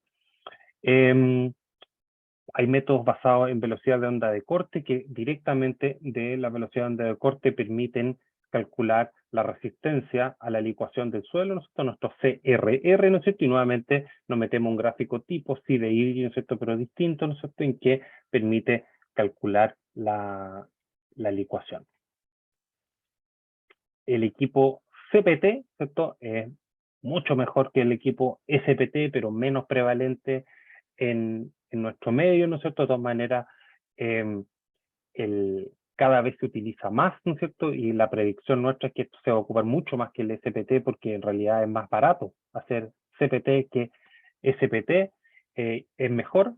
Hay métodos basados en velocidad de onda de corte que directamente de la velocidad de onda de corte permiten calcular la resistencia a la licuación del suelo, ¿no es cierto?, nuestro CRR, ¿no es cierto?, y nuevamente nos metemos un gráfico tipo sí de híbrido, ¿no es cierto?, pero distinto, ¿no es cierto?, en que permite calcular la licuación. El equipo CPT, ¿cierto?, es mucho mejor que el equipo SPT, pero menos prevalente en nuestro medio, ¿no es cierto? De todas maneras, cada vez se utiliza más, ¿no es cierto? Y la predicción nuestra es que esto se va a ocupar mucho más que el SPT, porque en realidad es más barato hacer CPT que SPT. Es mejor,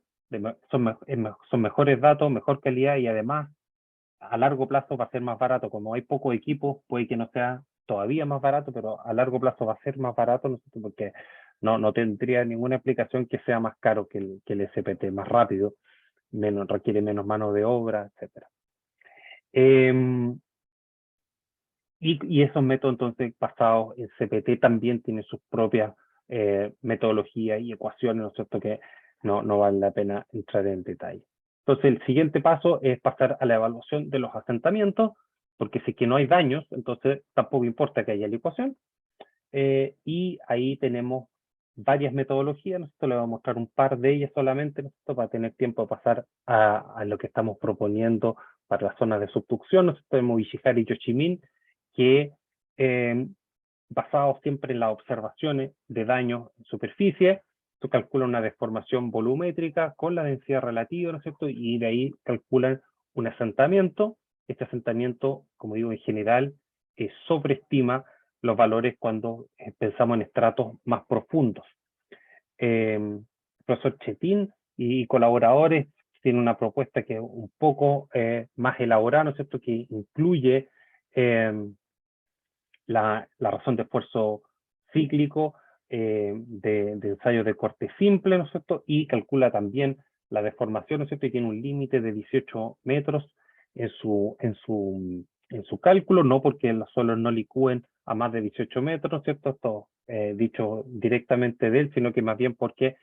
son mejores datos, mejor calidad, y además a largo plazo va a ser más barato. Como hay pocos equipos, puede que no sea todavía más barato, pero a largo plazo va a ser más barato, ¿no es cierto? Porque no tendría ninguna explicación que sea más caro que el SPT, más rápido, requiere menos mano de obra, etc. Y esos métodos entonces basados en CPT también tienen sus propias metodologías y ecuaciones, ¿no es cierto?, que no vale la pena entrar en detalle. Entonces el siguiente paso es pasar a la evaluación de los asentamientos, porque si es que no hay daños, entonces tampoco importa que haya licuación. Y ahí tenemos varias metodologías, nosotros les vamos a mostrar un par de ellas solamente, ¿no?, para tener tiempo de pasar a lo que estamos proponiendo para las zonas de subducción. Nosotros tenemos Ishihara y Yoshimiin, que basados siempre en las observaciones de daños en superficie, se calcula una deformación volumétrica con la densidad relativa, ¿no es cierto?, y de ahí calculan un asentamiento. Este asentamiento, como digo, en general, sobreestima los valores cuando pensamos en estratos más profundos. El profesor Chetín y colaboradores tienen una propuesta que es un poco más elaborada, ¿no es cierto?, que incluye la razón de esfuerzo cíclico de ensayos de corte simple, ¿no es cierto?, y calcula también la deformación, ¿no es cierto?, y tiene un límite de 18 metros en su cálculo, no porque los suelos no licúen a más de 18 metros, ¿no es cierto?, esto dicho directamente de él, sino que más bien porque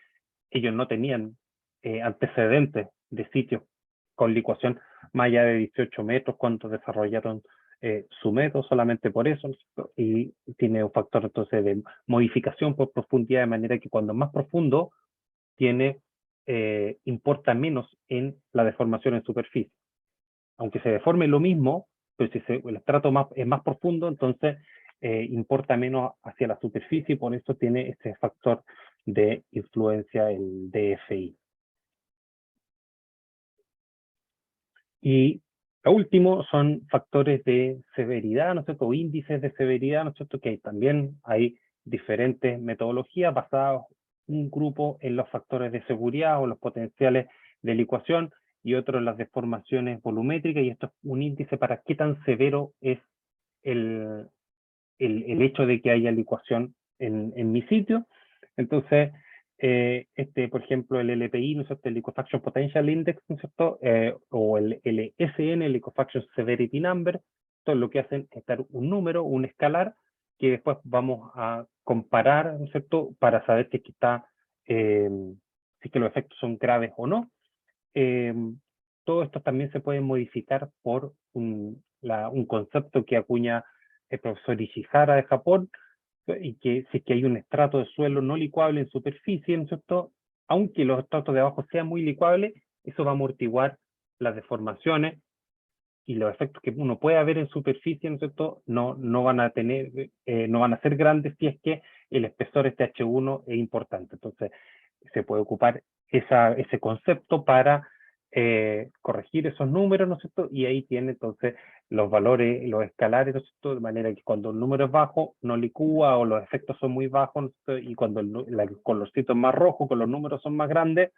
ellos no tenían antecedentes de sitios con licuación más allá de 18 metros cuando desarrollaron su método, solamente por eso, ¿no? Y tiene un factor entonces de modificación por profundidad, de manera que cuando es más profundo importa menos en la deformación en superficie. Aunque se deforme lo mismo, pero si el estrato es más profundo, entonces importa menos hacia la superficie, y por eso tiene este factor de influencia el DFI. Y lo último son factores de severidad, ¿no es cierto?, o índices de severidad, ¿no es cierto?, que también hay diferentes metodologías basadas un grupo en los factores de seguridad o los potenciales de licuación y otro en las deformaciones volumétricas, y esto es un índice para qué tan severo es el hecho de que haya licuación en mi sitio. Entonces, por ejemplo, el LPI, ¿no es cierto?, el Liquefaction Potential Index, ¿no es cierto?, o el LSN, el Liquefaction Severity Number, todo lo que hacen es dar un número, un escalar, que después vamos a comparar, ¿no es cierto?, para saber si es que los efectos son graves o no. Todo esto también se puede modificar por un concepto que acuña el profesor Ishihara de Japón, y que si es que hay un estrato de suelo no licuable en superficie, ¿no es cierto?, aunque los estratos de abajo sean muy licuables, eso va a amortiguar las deformaciones, y los efectos que uno puede ver en superficie, ¿no es cierto?, no van a ser grandes si es que el espesor este H1 es importante. Entonces, se puede ocupar ese concepto para corregir esos números, ¿no es cierto?, y ahí tiene entonces los valores, los escalares, ¿no es cierto?, de manera que cuando el número es bajo, no licúa, o los efectos son muy bajos, ¿no es cierto?, y cuando el colorcito es más rojo, con los números son más grandes,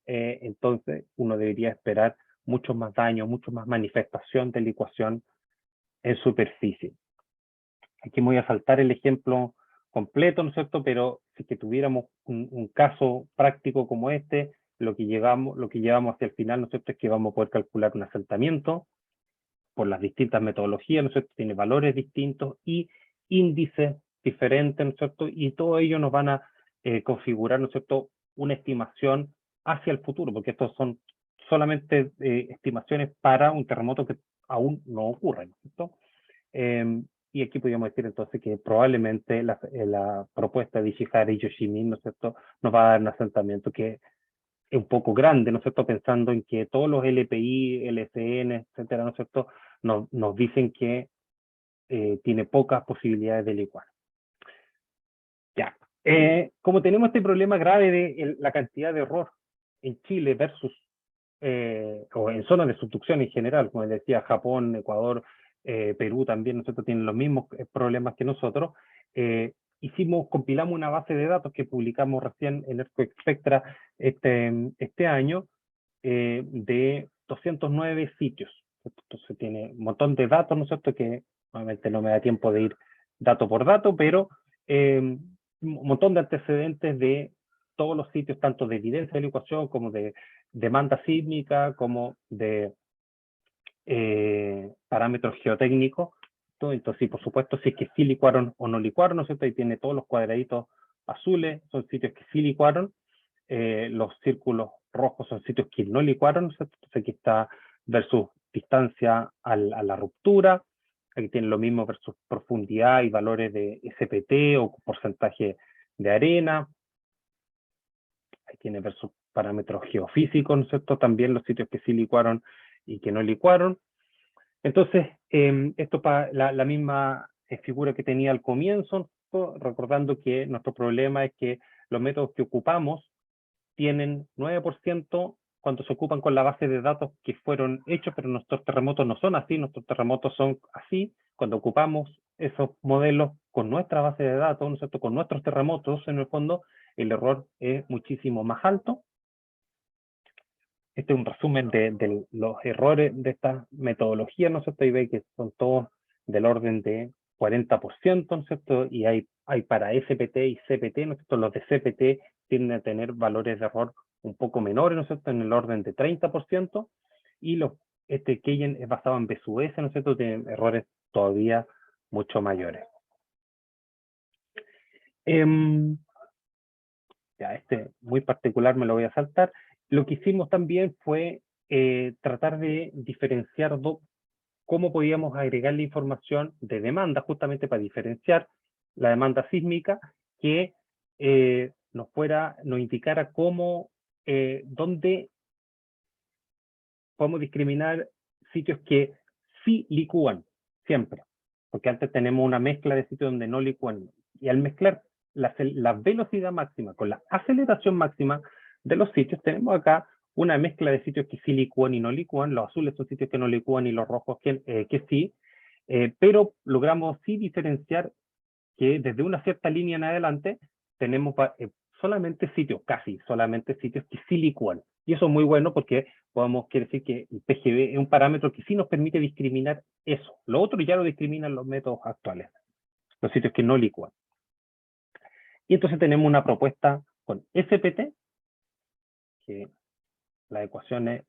entonces uno debería esperar mucho más daño, mucho más manifestación de licuación en superficie. Aquí me voy a saltar el ejemplo completo, ¿no es cierto?, pero si que tuviéramos un caso práctico como este, lo que llevamos hacia el final, ¿no es cierto?, es que vamos a poder calcular un asentamiento por las distintas metodologías, ¿no es cierto?, tiene valores distintos y índices diferentes, ¿no es cierto?, y todo ello nos van a configurar, ¿no es cierto?, una estimación hacia el futuro, porque estos son solamente estimaciones para un terremoto que aún no ocurre, ¿no es cierto? Y aquí podríamos decir entonces que probablemente la propuesta de Ishihara y Yoshimin, ¿no es cierto?, nos va a dar un asentamiento que es un poco grande, ¿no es cierto?, pensando en que todos los LPI, LSN, etcétera, ¿no es cierto?, nos dicen que tiene pocas posibilidades de licuar. Ya. Como tenemos este problema grave de la cantidad de error en Chile versus, o en zonas de subducción en general, como decía, Japón, Ecuador, Perú también, nosotros tienen los mismos problemas que nosotros, compilamos una base de datos que publicamos recién en Earthquake Spectra este año, de 209 sitios. Entonces tiene un montón de datos, ¿no es cierto?, que obviamente no me da tiempo de ir dato por dato, pero un montón de antecedentes de todos los sitios, tanto de evidencia de la ecuación como de demanda sísmica, como de parámetros geotécnicos. Entonces, por supuesto, si es que sí licuaron o no licuaron, ¿no es cierto? Ahí tiene todos los cuadraditos azules, son sitios que sí licuaron, los círculos rojos son sitios que no licuaron, ¿no es cierto? Entonces aquí está versus distancia a la ruptura, aquí tiene lo mismo versus profundidad y valores de SPT o porcentaje de arena, ahí tiene versus parámetros geofísicos, ¿no es cierto? También los sitios que sí licuaron y que no licuaron. Entonces, esto para la misma figura que tenía al comienzo, ¿no? Recordando que nuestro problema es que los métodos que ocupamos tienen 9% cuando se ocupan con la base de datos que fueron hechos, pero nuestros terremotos no son así, nuestros terremotos son así. Cuando ocupamos esos modelos con nuestra base de datos, ¿no es cierto?, con nuestros terremotos, en el fondo, el error es muchísimo más alto. Este es un resumen de los errores de esta metodología, ¿no es cierto? Y ve que son todos del orden de 40%, ¿no es cierto? Y hay para SPT y CPT, ¿no es cierto? Los de CPT tienden a tener valores de error un poco menores, ¿no es cierto?, en el orden de 30%, y este Keyen es basado en BSUS, ¿no es cierto?, tiene errores todavía mucho mayores. Ya, muy particular me lo voy a saltar. Lo que hicimos también fue tratar de diferenciar cómo podíamos agregar la información de demanda, justamente para diferenciar la demanda sísmica, que nos indicara dónde podemos discriminar sitios que sí licúan, siempre. Porque antes tenemos una mezcla de sitios donde no licúan. Y al mezclar la velocidad máxima con la aceleración máxima de los sitios, tenemos acá una mezcla de sitios que sí licúan y no licúan. Los azules son sitios que no licúan y los rojos que sí. Pero logramos sí diferenciar que desde una cierta línea en adelante tenemos solamente sitios, casi solamente sitios que sí licúan. Y eso es muy bueno porque quiere decir que el PGB es un parámetro que sí nos permite discriminar eso. Lo otro ya lo discriminan los métodos actuales, los sitios que no licúan. Y entonces tenemos una propuesta con SPT, que las ecuaciones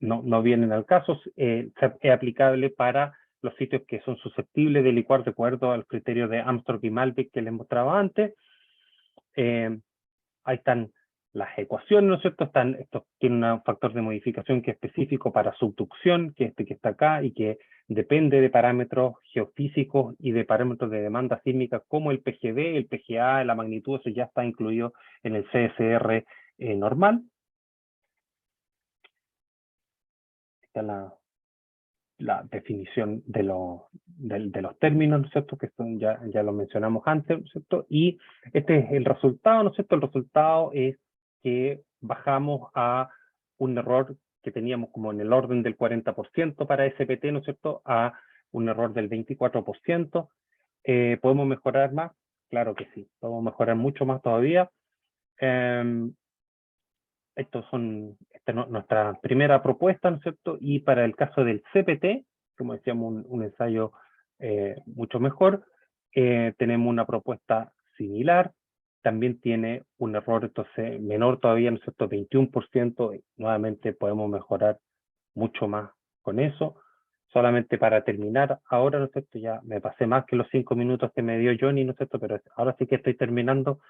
no vienen al caso, es aplicable para los sitios que son susceptibles de licuar de acuerdo al criterio de Armstrong y Malvik que les mostraba antes. Ahí están las ecuaciones, ¿no es cierto? Esto tiene un factor de modificación que es específico para subducción, que es que está acá, y que depende de parámetros geofísicos y de parámetros de demanda sísmica como el PGB, el PGA, la magnitud, eso ya está incluido en el CSR normal. Está la definición de los términos, ¿no es cierto?, que ya lo mencionamos antes, ¿no es cierto? Y este es el resultado, ¿no es cierto? El resultado es que bajamos a un error que teníamos como en el orden del 40% para SPT, ¿no es cierto?, a un error del 24%. ¿Podemos mejorar más? Claro que sí, podemos mejorar mucho más todavía. Esta es nuestra primera propuesta, ¿no es cierto? Y para el caso del CPT, como decíamos, un ensayo mucho mejor, tenemos una propuesta similar, también tiene un error entonces menor todavía, ¿no es cierto? 21%, nuevamente podemos mejorar mucho más con eso. Solamente para terminar, ahora, ¿no es cierto? Ya me pasé más que los 5 minutos que me dio Johnny, ¿no es cierto? Pero ahora sí que estoy terminando.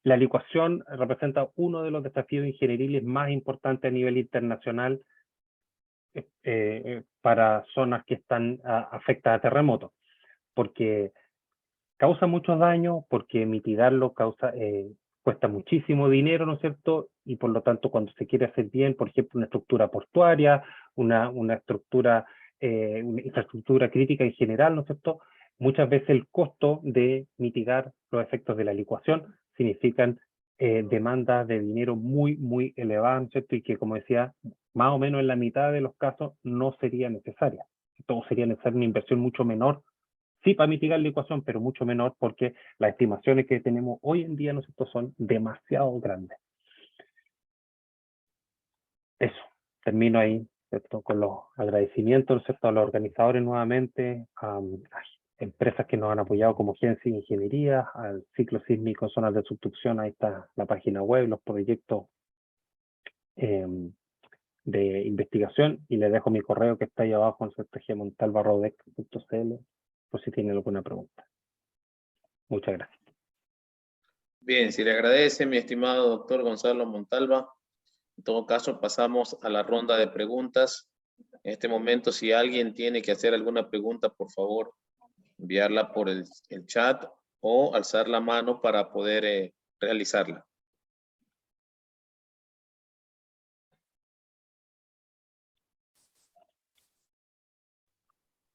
La licuación representa uno de los desafíos ingenieriles más importantes a nivel internacional para zonas que están afectadas a terremotos, porque causa muchos daños, porque mitigarlo cuesta muchísimo dinero, ¿no es cierto? Y por lo tanto, cuando se quiere hacer bien, por ejemplo, una estructura portuaria, una infraestructura crítica en general, ¿no es cierto? Muchas veces el costo de mitigar los efectos de la licuación significan demandas de dinero muy, muy elevadas, ¿no es cierto? Y que, como decía, más o menos en la mitad de los casos no sería necesaria. Todo sería necesaria una inversión mucho menor, sí, para mitigar la ecuación, pero mucho menor porque las estimaciones que tenemos hoy en día, ¿no es cierto?, son demasiado grandes. Eso, termino ahí, ¿cierto?, con los agradecimientos, ¿no es cierto?, a los organizadores nuevamente, a empresas que nos han apoyado como Gensi Ingeniería, al ciclo sísmico zonas de subducción, ahí está la página web, los proyectos de investigación, y les dejo mi correo que está ahí abajo en gmontalva@rodec.cl por si tienen alguna pregunta. Muchas gracias. Bien, si le agradece, mi estimado doctor Gonzalo Montalva. En todo caso, pasamos a la ronda de preguntas. En este momento, si alguien tiene que hacer alguna pregunta, por favor, enviarla por el chat o alzar la mano para poder realizarla.